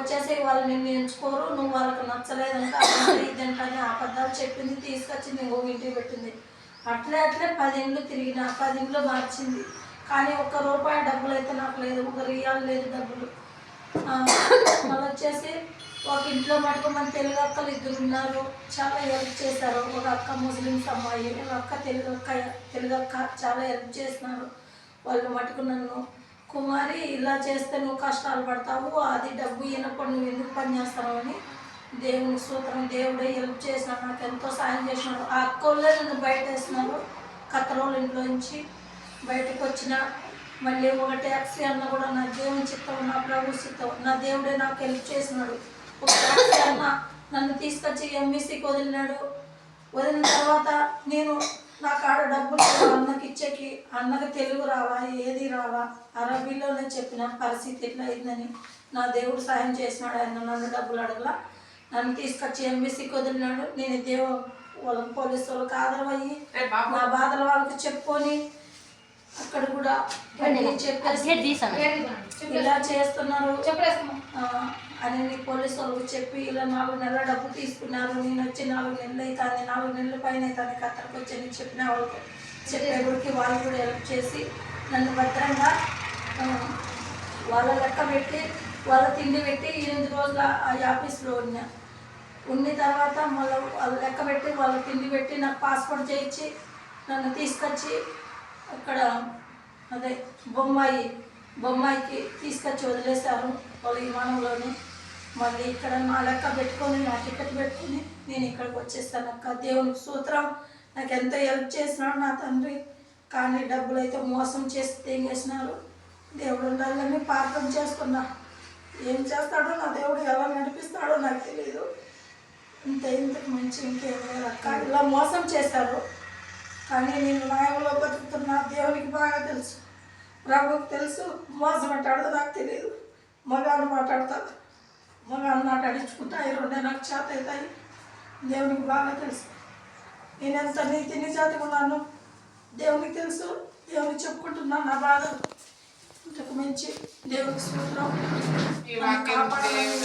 వచ్చేసి వాళ్ళు నిన్ను ఎంచుకోరు, నువ్వు వాళ్ళకి నచ్చలేదంట, ఇదంటే అబద్ధాలు చెప్పింది, తీసుకొచ్చింది ఇంకొక ఇంటికి పెట్టింది. అట్లే 10 ఇండ్లు తిరిగిన, 10 ఇండ్లు మార్చింది. కానీ ₹1 డబ్బులు అయితే నాకు లేదు, ₹1 లేదు డబ్బులు. మళ్ళీ వచ్చేసి ఒక ఇంట్లో మటుకు మన తెలుగు అక్కలు 2 ఉన్నారు, చాలా హెల్ప్ చేశారు. ఒక అక్క ముస్లిమ్స్ అమ్మాయి, ఒక అక్క తెలుగు అక్క చాలా హెల్ప్ చేస్తున్నారు. వాళ్ళు మటుకు నన్ను, కుమారి ఇలా చేస్తే నువ్వు కష్టాలు పడతావు, అది డబ్బు ఇవ్వనప్పుడు నువ్వు ఎందుకు పని చేస్తావు అని దేవుని సూత్రం, దేవుడే హెల్ప్ చేసినాడు, నాకు ఎంతో సాయం చేసినాడు. ఆ అక్కోళ్ళే నన్ను బయట వేసినారు, కత్తరోళ్ళ ఇంట్లో నుంచి బయటకు వచ్చిన. మళ్ళీ ఒక ట్యాక్సీ అన్న కూడా నా దేవుని చిత్తం, నా ప్రభు చిత్తం, నా దేవుడే నాకు హెల్ప్ చేసినాడు. ఒక ట్యాక్సీ అన్న నన్ను తీసుకొచ్చి ఎంబీసీకి వదిలినాడు. వదిలిన తర్వాత నేను నాకు ఆడ డబ్బులు అన్నకి ఇచ్చేకి, అన్నకి తెలుగు రావా, ఏది రావా, అరబీలోనే చెప్పిన పరిస్థితి ఎట్లా అయిందని. నా దేవుడు సాయం చేసినాడు. ఆయన నన్ను డబ్బులు అడగల, నన్ను తీసుకొచ్చి ఎంబీసీకి వదిలినాడు. నేను వాళ్ళకి పోలీసు వాళ్ళకి ఆదరవయ్యి నా బాధలు వాళ్ళకి చెప్పుకొని అక్కడ కూడా చెప్పేసి ఇలా చేస్తున్నారు అని పోలీసు వాళ్ళకి చెప్పి ఇలా 4 నెలల డబ్బు తీసుకున్నారు. నేను వచ్చి 4 నెలలు అవుతుంది, 4 నెలల పైన అవుతుంది కత్తరికి వచ్చి అని చెప్పిన వాళ్ళకి చెప్పేప్పటికి వాళ్ళు కూడా హెల్ప్ చేసి నన్ను భద్రంగా వాళ్ళ లెక్క పెట్టి, వాళ్ళ తిండి పెట్టి 8 రోజుల ఆ ఆఫీస్లో ఉన్న తర్వాత మళ్ళీ వాళ్ళ లెక్క పెట్టి, వాళ్ళ తిండి పెట్టి నాకు పాస్పోర్ట్ చేయించి నన్ను తీసుకొచ్చి అక్కడ అదే బొమ్మాయికి తీసుకొచ్చి వదిలేశారు వాళ్ళ విమానంలోని. మళ్ళీ ఇక్కడ నా లెక్క పెట్టుకొని, నా టికెట్ పెట్టుకొని నేను ఇక్కడికి వచ్చేస్తాను. అక్క దేవుని సూత్రం నాకు ఎంతో హెల్ప్ చేసినాడు నా తండ్రి. కానీ డబ్బులు అయితే మోసం చేసి తెంగేసినారు. దేవుడు ఉండాలని ప్రార్థన చేసుకున్నా, ఏం చేస్తాడో నా దేవుడు, ఎలా నడిపిస్తాడో నాకు తెలియదు. ఇంతకు మంచి ఇంకేం లేదు అక్క. ఇలా మోసం చేశారు కానీ నేను న్యాయంలో బతుకుతున్నా. దేవునికి బాగా తెలుసు, ప్రభువుకి తెలుసు. మోసం మాట్లాడదో నాకు తెలియదు. మగాడు మాట్లాడతాడు, మగాడు మాట్లాడించుకుంటా, ఈ 2 నాకు చేత అవుతాయి. దేవునికి బాగా తెలుసు నేను ఎంత నీతి నిజాతిగా ఉన్నాను. దేవునికి తెలుసు, దేవునికి చెప్పుకుంటున్నాను నా బాధ. ఇంతకు మించి దేవునికి సూత్రం కాపాడాలని